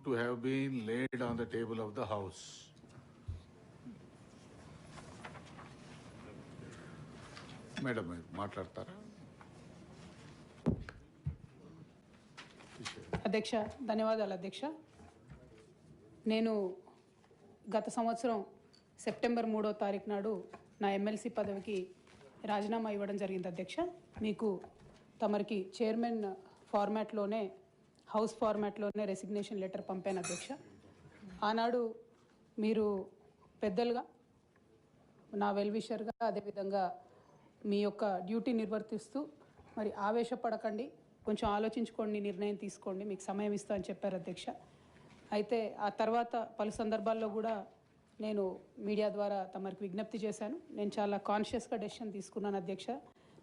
to have been laid on the table of the House. Madam, మాట్లాడతారా? అధ్యక్ష, ధన్యవాదాలు అధ్యక్ష. నేను గత సంవత్సరం సెప్టెంబర్ 3వ తారీఖు నాడు నా ఎమ్మెల్సీ పదవికి రాజీనామా ఇవ్వడం జరిగింది అధ్యక్ష. మీకు తమరికి చైర్మన్ ఫార్మాట్లోనే, హౌస్ ఫార్మాట్లోనే రెసిగ్నేషన్ లెటర్ పంపాను అధ్యక్ష. ఆనాడు మీరు పెద్దలుగా, నా వెల్విషర్గా, అదేవిధంగా మీ యొక్క డ్యూటీ నిర్వర్తిస్తూ మరి ఆవేశపడకండి, కొంచెం ఆలోచించుకోండి, నిర్ణయం తీసుకోండి, మీకు సమయం ఇస్తా అని చెప్పారు అధ్యక్ష. అయితే ఆ తర్వాత పలు సందర్భాల్లో కూడా నేను మీడియా ద్వారా తమరికి విజ్ఞప్తి చేశాను. నేను చాలా కాన్షియస్గా డెసిషన్ తీసుకున్నాను అధ్యక్ష,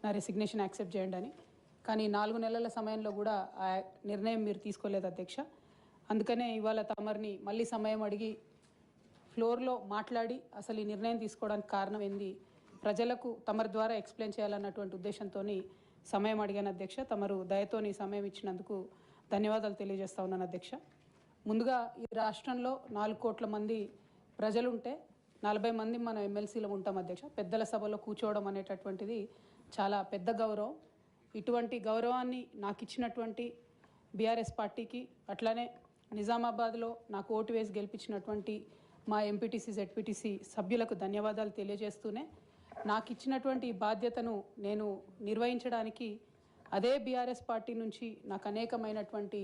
నా రెసిగ్నేషన్ యాక్సెప్ట్ చేయండి అని. కానీ 4 నెలల సమయంలో కూడా ఆ నిర్ణయం మీరు తీసుకోలేదు అధ్యక్ష. అందుకనే ఇవాళ తమరిని మళ్ళీ సమయం అడిగి ఫ్లోర్లో మాట్లాడి అసలు ఈ నిర్ణయం తీసుకోవడానికి కారణం ఏంది, ప్రజలకు తమరి ద్వారా ఎక్స్ప్లెయిన్ చేయాలన్నటువంటి ఉద్దేశంతో సమయం అడిగాను అధ్యక్ష. తమరు దయతోని సమయం ఇచ్చినందుకు ధన్యవాదాలు తెలియజేస్తా ఉన్నాను అధ్యక్ష. ముందుగా ఈ రాష్ట్రంలో 4 కోట్ల మంది ప్రజలుంటే 40 మంది మనం ఎమ్మెల్సీలో ఉంటాం అధ్యక్ష. పెద్దల సభలో కూర్చోవడం అనేటటువంటిది చాలా పెద్ద గౌరవం. ఇటువంటి గౌరవాన్ని నాకు ఇచ్చినటువంటి బీఆర్ఎస్ పార్టీకి, అట్లానే నిజామాబాద్లో నాకు ఓటు వేసి గెలిపించినటువంటి మా ఎంపీటీసీ, జెడ్పీటీసీ సభ్యులకు ధన్యవాదాలు తెలియజేస్తూనే, నాకు ఇచ్చినటువంటి బాధ్యతను నేను నిర్వహించడానికి అదే బీఆర్ఎస్ పార్టీ నుంచి నాకు అనేకమైనటువంటి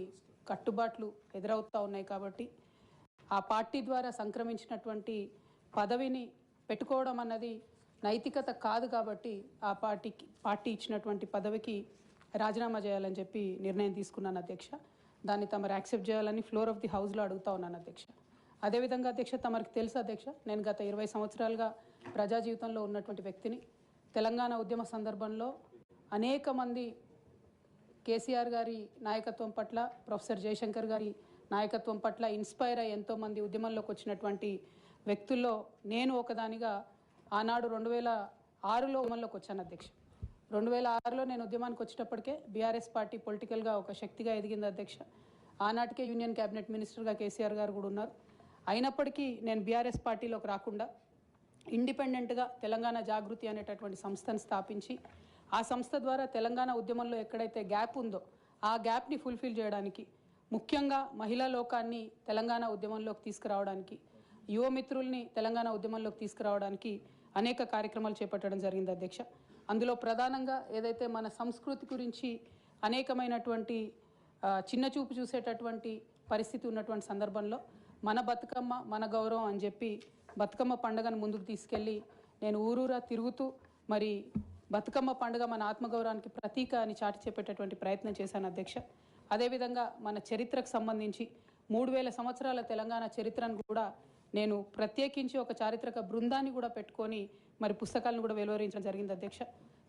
కట్టుబాట్లు ఎదురవుతూ ఉన్నాయి. కాబట్టి ఆ పార్టీ ద్వారా సంక్రమించినటువంటి పదవిని పెట్టుకోవడం అన్నది నైతికత కాదు. కాబట్టి ఆ పార్టీ ఇచ్చినటువంటి పదవికి రాజీనామా చేయాలని చెప్పి నిర్ణయం తీసుకున్నాను అధ్యక్ష. దాన్ని తమరు యాక్సెప్ట్ చేయాలని ఫ్లోర్ ఆఫ్ ది హౌస్లో అడుగుతా ఉన్నాను అధ్యక్ష. అదేవిధంగా అధ్యక్ష, తమరికి తెలుసు అధ్యక్ష, నేను గత 20 సంవత్సరాలుగా ప్రజా జీవితంలో ఉన్నటువంటి వ్యక్తిని. తెలంగాణ ఉద్యమ సందర్భంలో అనేక మంది కేసీఆర్ గారి నాయకత్వం పట్ల, ప్రొఫెసర్ జయశంకర్ గారి నాయకత్వం పట్ల ఇన్స్పైర్ అయ్యి ఎంతోమంది ఉద్యమంలోకి వచ్చినటువంటి వ్యక్తుల్లో నేను ఒకదానిగా ఆనాడు 2006లో ఉద్యమంలోకి వచ్చాను అధ్యక్ష. 2006లో నేను ఉద్యమానికి వచ్చేటప్పటికే బీఆర్ఎస్ పార్టీ పొలిటికల్గా ఒక శక్తిగా ఎదిగింది అధ్యక్ష. ఆనాటికే యూనియన్ క్యాబినెట్ మినిస్టర్గా కేసీఆర్ గారు కూడా ఉన్నారు. అయినప్పటికీ నేను బీఆర్ఎస్ పార్టీలోకి రాకుండా ఇండిపెండెంట్గా తెలంగాణ జాగృతి అనేటటువంటి సంస్థను స్థాపించి, ఆ సంస్థ ద్వారా తెలంగాణ ఉద్యమంలో ఎక్కడైతే గ్యాప్ ఉందో ఆ గ్యాప్ని ఫుల్ఫిల్ చేయడానికి, ముఖ్యంగా మహిళా లోకాన్ని తెలంగాణ ఉద్యమంలోకి తీసుకురావడానికి, యువమిత్రుల్ని తెలంగాణ ఉద్యమంలోకి తీసుకురావడానికి అనేక కార్యక్రమాలు చేపట్టడం జరిగింది అధ్యక్ష. అందులో ప్రధానంగా ఏదైతే మన సంస్కృతి గురించి అనేకమైనటువంటి చిన్న చూపు చూసేటటువంటి పరిస్థితి ఉన్నటువంటి సందర్భంలో మన బతుకమ్మ మన గౌరవం అని చెప్పి బతుకమ్మ పండుగను ముందుకు తీసుకెళ్ళి నేను ఊరూరా తిరుగుతూ మరి బతుకమ్మ పండుగ మన ఆత్మగౌరవానికి ప్రతీక అని చాటి చెప్పేటటువంటి ప్రయత్నం చేశాను అధ్యక్ష. అదేవిధంగా మన చరిత్రకు సంబంధించి 3000 సంవత్సరాల తెలంగాణ చరిత్రను కూడా నేను ప్రత్యేకించి ఒక చారిత్రక బృందాన్ని కూడా పెట్టుకొని మరి పుస్తకాలను కూడా వెలువరించడం జరిగింది అధ్యక్ష.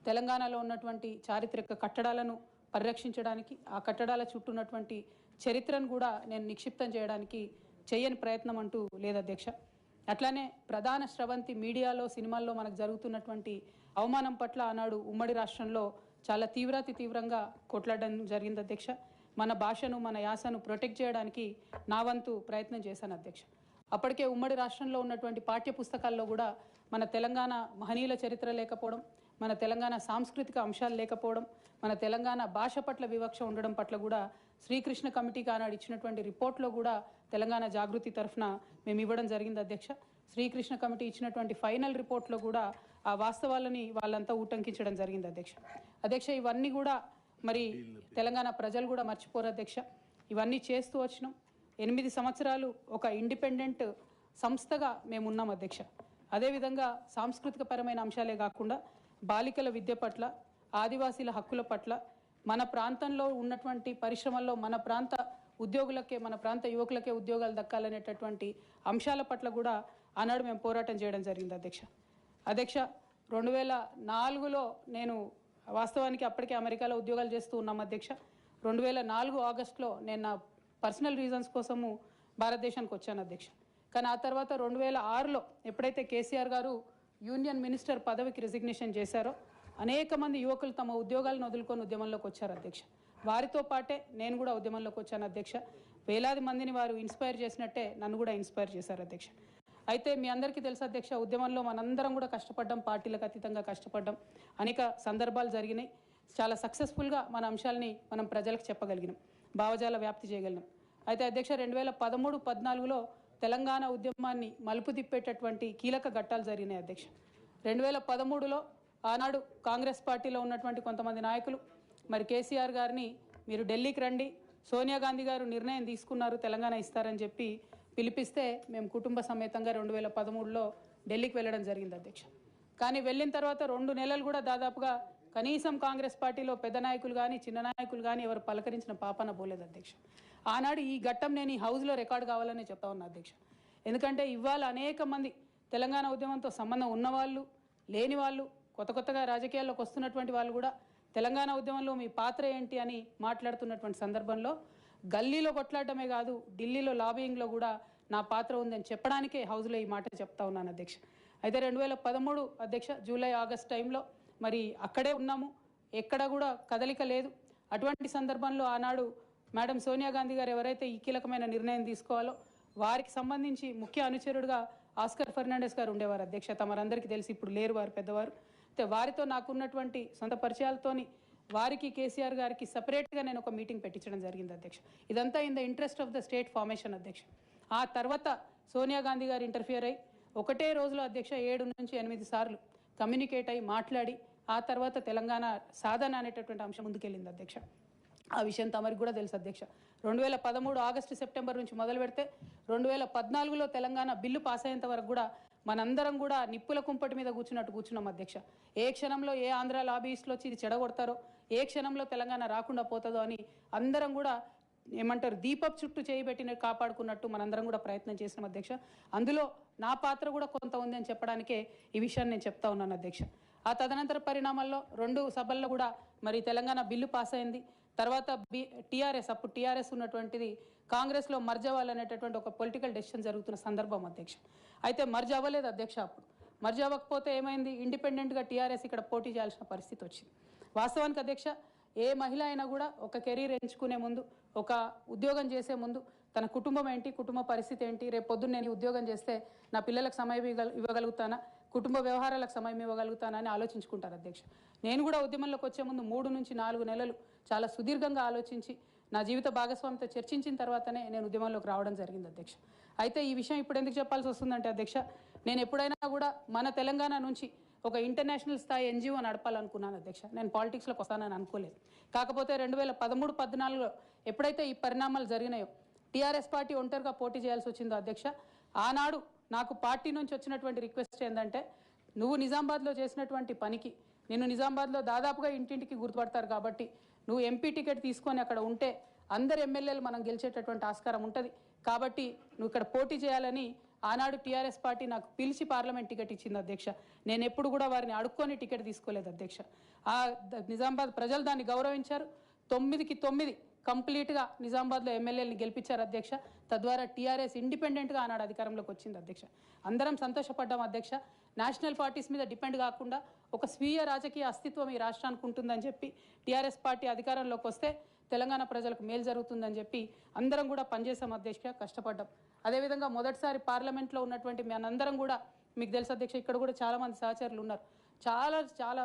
తెలంగాణలో ఉన్నటువంటి చారిత్రక కట్టడాలను పరిరక్షించడానికి, ఆ కట్టడాల చుట్టూ ఉన్నటువంటి చరిత్రను కూడా నేను నిక్షిప్తం చేయడానికి చేయని ప్రయత్నం అంటూ లేదు అధ్యక్ష. అట్లానే ప్రధాన స్రవంతి మీడియాలో, సినిమాల్లో మనకు జరుగుతున్నటువంటి అవమానం పట్ల ఆనాడు ఉమ్మడి రాష్ట్రంలో చాలా తీవ్రంగా కొట్లాడడం జరిగింది అధ్యక్ష. మన భాషను, మన యాసను ప్రొటెక్ట్ చేయడానికి నా వంతు ప్రయత్నం చేశాను అధ్యక్ష. అప్పటికే ఉమ్మడి రాష్ట్రంలో ఉన్నటువంటి పాఠ్య పుస్తకాల్లో కూడా మన తెలంగాణ మహనీయుల చరిత్ర లేకపోవడం, మన తెలంగాణ సాంస్కృతిక అంశాలు లేకపోవడం, మన తెలంగాణ భాష పట్ల వివక్ష ఉండడం పట్ల కూడా శ్రీకృష్ణ కమిటీకి ఆనాడు ఇచ్చినటువంటి రిపోర్ట్లో కూడా తెలంగాణ జాగృతి తరఫున మేము ఇవ్వడం జరిగింది అధ్యక్ష. శ్రీకృష్ణ కమిటీ ఇచ్చినటువంటి ఫైనల్ రిపోర్ట్లో కూడా ఆ వాస్తవాలని వాళ్ళంతా ఊటంకించడం జరిగింది అధ్యక్ష. ఇవన్నీ కూడా మరి తెలంగాణ ప్రజలు కూడా మర్చిపోరు అధ్యక్ష. ఇవన్నీ చేస్తూ వచ్చినాం. 8 సంవత్సరాలు ఒక ఇండిపెండెంట్ సంస్థగా మేము ఉన్నాం అధ్యక్ష. అదేవిధంగా సాంస్కృతిక పరమైన అంశాలే కాకుండా బాలికల విద్య పట్ల, ఆదివాసీల హక్కుల పట్ల, మన ప్రాంతంలో ఉన్నటువంటి పరిశ్రమల్లో మన ప్రాంత ఉద్యోగులకే, మన ప్రాంత యువకులకే ఉద్యోగాలు దక్కాలనేటటువంటి అంశాల పట్ల కూడా ఆనాడు మేము పోరాటం చేయడం జరిగింది అధ్యక్ష. 2004లో నేను వాస్తవానికి అప్పటికే అమెరికాలో ఉద్యోగాలు చేస్తూ ఉన్నాం అధ్యక్ష. 2004 ఆగస్టులో నేను నా పర్సనల్ రీజన్స్ కోసము భారతదేశానికి వచ్చాను అధ్యక్ష. కానీ ఆ తర్వాత 2006లో ఎప్పుడైతే కేసీఆర్ గారు యూనియన్ మినిస్టర్ పదవికి రిజిగ్నేషన్ చేశారో అనేక మంది యువకులు తమ ఉద్యోగాలను వదులుకొని ఉద్యమంలోకి వచ్చారు అధ్యక్ష. వారితో పాటే నేను కూడా ఉద్యమంలోకి వచ్చాను అధ్యక్ష. వేలాది మందిని వారు ఇన్స్పైర్ చేసినట్టే నన్ను కూడా ఇన్స్పైర్ చేశారు అధ్యక్ష. అయితే మీ అందరికీ తెలుసు అధ్యక్ష, ఉద్యమంలో మనందరం కూడా కష్టపడ్డాం, పార్టీలకు అతీతంగా కష్టపడ్డాం, అనేక సందర్భాలు జరిగినాయి. చాలా సక్సెస్ఫుల్గా మన అంశాలని మనం ప్రజలకు చెప్పగలిగినాం, భావజాల వ్యాప్తి చేయగలిగినాం. అయితే అధ్యక్ష 2013-14లో తెలంగాణ ఉద్యమాన్ని మలుపు తిప్పేటటువంటి కీలక ఘట్టాలు జరిగినాయి అధ్యక్ష. 2013లో ఆనాడు కాంగ్రెస్ పార్టీలో ఉన్నటువంటి కొంతమంది నాయకులు మరి కేసీఆర్ గారిని మీరు ఢిల్లీకి రండి, సోనియా గాంధీ గారు నిర్ణయం తీసుకున్నారు తెలంగాణ ఇస్తారని చెప్పి పిలిపిస్తే మేము కుటుంబ సమేతంగా 2013లో ఢిల్లీకి వెళ్ళడం జరిగింది అధ్యక్ష. కానీ వెళ్ళిన తర్వాత 2 నెలలు కూడా దాదాపుగా కనీసం కాంగ్రెస్ పార్టీలో పెద్ద నాయకులు కానీ చిన్న నాయకులు కానీ ఎవరు పలకరించిన పాపన పోలేదు అధ్యక్ష. ఆనాడు ఈ ఘట్టం నేను ఈ హౌస్లో రికార్డు కావాలని చెప్తా ఉన్నా అధ్యక్ష. ఎందుకంటే ఇవాళ అనేక మంది తెలంగాణ ఉద్యమంతో సంబంధం ఉన్నవాళ్ళు, లేని వాళ్ళు, కొత్తగా రాజకీయాల్లోకి వస్తున్నటువంటి వాళ్ళు కూడా తెలంగాణ ఉద్యమంలో మీ పాత్ర ఏంటి అని మాట్లాడుతున్నటువంటి సందర్భంలో గల్లీలో కొట్లాడటమే కాదు, ఢిల్లీలో లాబింగ్లో కూడా నా పాత్ర ఉందని చెప్పడానికే హౌస్లో ఈ మాట చెప్తా ఉన్నాను అధ్యక్ష. అయితే 2013 అధ్యక్ష జూలై ఆగస్ట్ టైంలో మరి అక్కడే ఉన్నాము, ఎక్కడ కూడా కదలిక లేదు. అటువంటి సందర్భంలో ఆనాడు మేడం సోనియా గాంధీ గారు ఎవరైతే ఈ కీలకమైన నిర్ణయం తీసుకోవాలో వారికి సంబంధించి ముఖ్య అనుచరుడుగా ఆస్కర్ ఫెర్నాండెస్ గారు ఉండేవారు అధ్యక్ష. తమరందరికీ తెలిసి ఇప్పుడు లేరు వారు, పెద్దవారు. అయితే వారితో నాకున్నటువంటి సొంత పరిచయాలతోని వారికి కేసీఆర్ గారికి సపరేట్గా నేను ఒక మీటింగ్ పెట్టించడం జరిగింది అధ్యక్ష. ఇదంతా in the interest of the state formation అధ్యక్ష. ఆ తర్వాత సోనియా గాంధీ గారు ఇంటర్ఫియర్ అయ్యి ఒకటే రోజులో అధ్యక్ష 7 నుంచి 8 సార్లు కమ్యూనికేట్ అయ్యి మాట్లాడి ఆ తర్వాత తెలంగాణ సాధన అనేటటువంటి అంశం ముందుకెళ్ళింది అధ్యక్ష. ఆ విషయం తమరికి కూడా తెలుసు అధ్యక్ష. 2013 ఆగస్టు సెప్టెంబర్ నుంచి మొదలు పెడితే 2014లో తెలంగాణ బిల్లు పాస్ అయ్యేంత వరకు కూడా మనందరం కూడా నిప్పుల కుంపటి మీద కూర్చున్నాం అధ్యక్ష. ఏ క్షణంలో ఏ ఆంధ్ర లాబీస్ట్లో వచ్చి ఇది చెడగొడతారో, ఏ క్షణంలో తెలంగాణ రాకుండా పోతుందో అని అందరం కూడా ఏమంటారు దీపపు చుట్టూ చేయబెట్టిన కాపాడుకున్నట్టు మనందరం కూడా ప్రయత్నం చేసినాం అధ్యక్ష. అందులో నా పాత్ర కూడా కొంత ఉంది అని చెప్పడానికే ఈ విషయాన్ని నేను చెప్తా ఉన్నాను అధ్యక్ష. ఆ తదనంతర పరిణామాల్లో 2 సభల్లో కూడా మరి తెలంగాణ బిల్లు పాస్ అయింది. తర్వాత టీఆర్ఎస్, అప్పుడు టీఆర్ఎస్ ఉన్నటువంటిది కాంగ్రెస్లో మర్జ్ అవ్వాలనేటటువంటి ఒక పొలిటికల్ డెసిషన్ జరుగుతున్న సందర్భం అధ్యక్ష. అయితే మర్జ్ అవ్వలేదు అధ్యక్ష. అప్పుడు మర్జ్ అవ్వకపోతే ఏమైంది, ఇండిపెండెంట్గా టీఆర్ఎస్ ఇక్కడ పోటీ చేయాల్సిన పరిస్థితి వచ్చింది. వాస్తవానికి అధ్యక్ష ఏ మహిళ అయినా కూడా ఒక కెరీర్ ఎంచుకునే ముందు, ఒక ఉద్యోగం చేసే ముందు తన కుటుంబం ఏంటి, కుటుంబ పరిస్థితి ఏంటి, రేపు పొద్దున్న నేను ఉద్యోగం చేస్తే నా పిల్లలకు సమయం ఇవ్వగలుగుతానా, కుటుంబ వ్యవహారాలకు సమయం ఇవ్వగలుగుతానా అని ఆలోచించుకుంటారు అధ్యక్ష. నేను కూడా ఉద్యమంలోకి వచ్చే ముందు 3 నుంచి 4 నెలలు చాలా సుదీర్ఘంగా ఆలోచించి నా జీవిత భాగస్వామితో చర్చించిన తర్వాతనే నేను ఉద్యమంలోకి రావడం జరిగింది అధ్యక్ష. అయితే ఈ విషయం ఇప్పుడు ఎందుకు చెప్పాల్సి వస్తుందంటే అధ్యక్ష, నేను ఎప్పుడైనా కూడా మన తెలంగాణ నుంచి ఒక ఇంటర్నేషనల్ స్థాయి ఎన్జిఓ నడపాలనుకున్నాను అధ్యక్ష. నేను పాలిటిక్స్లోకి వస్తానని అనుకోలేదు. కాకపోతే 2013-14లో ఎప్పుడైతే ఈ పరిణామాలు జరిగినాయో, టీఆర్ఎస్ పార్టీ ఒంటరిగా పోటీ చేయాల్సి వచ్చిందో అధ్యక్ష, ఆనాడు నాకు పార్టీ నుంచి వచ్చినటువంటి రిక్వెస్ట్ ఏంటంటే, నువ్వు నిజామాబాద్లో చేసినటువంటి పనికి నిన్ను నిజామాబాద్లో దాదాపుగా ఇంటింటికి గుర్తుపడతారు కాబట్టి నువ్వు ఎంపీ టికెట్ తీసుకొని అక్కడ ఉంటే అందరు ఎమ్మెల్యేలు మనం గెలిచేటటువంటి ఆస్కారం ఉంటుంది కాబట్టి నువ్వు ఇక్కడ పోటీ చేయాలని ఆనాడు టీఆర్ఎస్ పార్టీ నాకు పిలిచి పార్లమెంట్ టికెట్ ఇచ్చింది అధ్యక్ష. నేను ఎప్పుడు కూడా వారిని అడుక్కొని టికెట్ తీసుకోలేదు అధ్యక్ష. ఆ నిజామాబాద్ ప్రజలు దాన్ని గౌరవించారు. 9కి 9 కంప్లీట్గా నిజామాబాద్లో ఎమ్మెల్యేని గెలిపించారు అధ్యక్ష. తద్వారా టీఆర్ఎస్ ఇండిపెండెంట్గా ఆనాడు అధికారంలోకి వచ్చింది అధ్యక్ష. అందరం సంతోషపడ్డాం అధ్యక్ష. నేషనల్ పార్టీస్ మీద డిపెండ్ కాకుండా ఒక స్వీయ రాజకీయ అస్తిత్వం ఈ రాష్ట్రానికి ఉంటుందని చెప్పి టీఆర్ఎస్ పార్టీ అధికారంలోకి వస్తే తెలంగాణ ప్రజలకు మేలు జరుగుతుందని చెప్పి అందరం కూడా పనిచేసాం అధ్యక్ష, కష్టపడ్డాం. అదేవిధంగా మొదటిసారి పార్లమెంట్లో ఉన్నటువంటి మనందరం కూడా మీకు తెలుసు అధ్యక్ష, ఇక్కడ కూడా చాలామంది సహచరులు ఉన్నారు. చాలా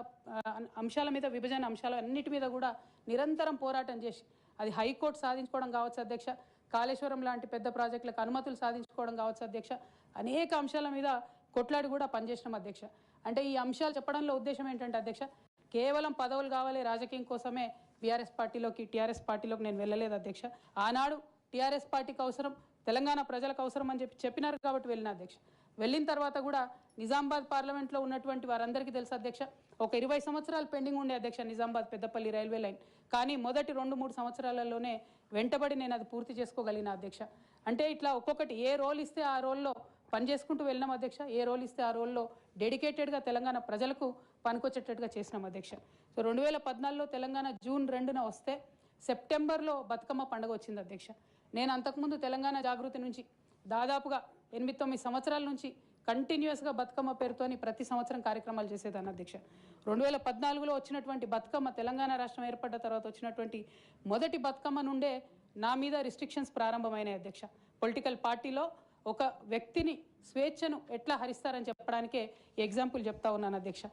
అంశాల మీద, విభజన అంశాల అన్నిటి మీద కూడా నిరంతరం పోరాటం చేసి అది హైకోర్టు సాధించుకోవడం కావచ్చు అధ్యక్ష, కాళేశ్వరం లాంటి పెద్ద ప్రాజెక్టులకు అనుమతులు సాధించుకోవడం కావచ్చు అధ్యక్ష, అనేక అంశాల మీద కొట్లాడి కూడా పనిచేసినాం అధ్యక్ష. అంటే ఈ అంశాలు చెప్పడంలో ఉద్దేశం ఏంటంటే అధ్యక్ష, కేవలం పదవులు కావాలి రాజకీయం కోసమే టీఆర్ఎస్ పార్టీలోకి నేను వెళ్ళలేదు అధ్యక్ష. ఆనాడు టీఆర్ఎస్ పార్టీకి అవసరం, తెలంగాణ ప్రజలకు అవసరం అని చెప్పినారు కాబట్టి వెళ్ళిన అధ్యక్ష. వెళ్ళిన తర్వాత కూడా నిజామాబాద్ పార్లమెంట్లో ఉన్నటువంటి వారందరికీ తెలుసు అధ్యక్ష, ఒక 20 సంవత్సరాలు పెండింగ్ ఉండే అధ్యక్ష నిజామాబాద్ పెద్దపల్లి రైల్వే లైన్. కానీ మొదటి 2-3 సంవత్సరాలలోనే వెంటబడి నేను అది పూర్తి చేసుకోగలిగిన అధ్యక్ష. అంటే ఇట్లా ఒక్కొక్కటి ఏ రోల్ ఇస్తే ఆ రోల్లో పనిచేసుకుంటూ వెళ్ళినాం అధ్యక్ష. ఏ రోల్ ఇస్తే ఆ రోల్లో డెడికేటెడ్గా తెలంగాణ ప్రజలకు పనికొచ్చేటట్టుగా చేసినాం అధ్యక్ష. సో 2014లో తెలంగాణ జూన్ 2న వస్తే సెప్టెంబర్లో బతుకమ్మ పండుగ వచ్చింది అధ్యక్ష. నేను అంతకుముందు తెలంగాణ జాగృతి నుంచి దాదాపుగా 8-9 సంవత్సరాల నుంచి కంటిన్యూస్గా బతుకమ్మ పేరుతోని ప్రతి సంవత్సరం కార్యక్రమాలు చేసేదాన్ని అధ్యక్ష. 2014లో వచ్చినటువంటి బతుకమ్మ, తెలంగాణ రాష్ట్రం ఏర్పడ్డ తర్వాత వచ్చినటువంటి మొదటి బతుకమ్మ నుండే నా మీద రిస్ట్రిక్షన్స్ ప్రారంభమైనాయి అధ్యక్ష. పొలిటికల్ పార్టీలో ఒక వ్యక్తిని స్వేచ్ఛను ఎట్లా హరిస్తారని చెప్పడానికే ఎగ్జాంపుల్ చెప్తా ఉన్నాను అధ్యక్ష.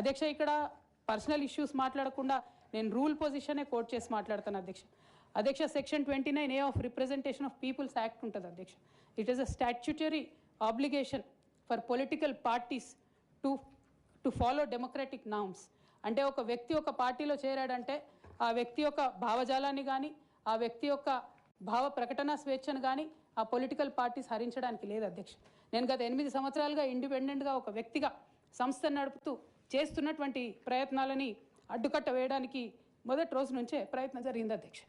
అధ్యక్ష, ఇక్కడ పర్సనల్ ఇష్యూస్ మాట్లాడకుండా నేను రూల్ పొజిషనే కోట్ చేసి మాట్లాడతాను అధ్యక్ష. అధ్యక్ష, section 29A of representation of people's act ఉంటుంది అధ్యక్ష. It is a statutory obligation for political parties to follow democratic norms. అంటే ఒక వ్యక్తి ఒక పార్టీలో చేరాడంటే ఆ వ్యక్తి యొక్క భావజాలాన్ని కానీ ఆ వ్యక్తి యొక్క భావ ప్రకటన స్వేచ్ఛను కానీ ఆ పొలిటికల్ పార్టీస్ హరించడానికి లేదు అధ్యక్ష. నేను గత 8 సంవత్సరాలుగా ఇండిపెండెంట్గా ఒక వ్యక్తిగా సంస్థను నడుపుతూ చేస్తున్నటువంటి ప్రయత్నాలని అడ్డుకట్ట వేయడానికి మొదటి రోజు నుంచే ప్రయత్నం జరిగింది అధ్యక్ష.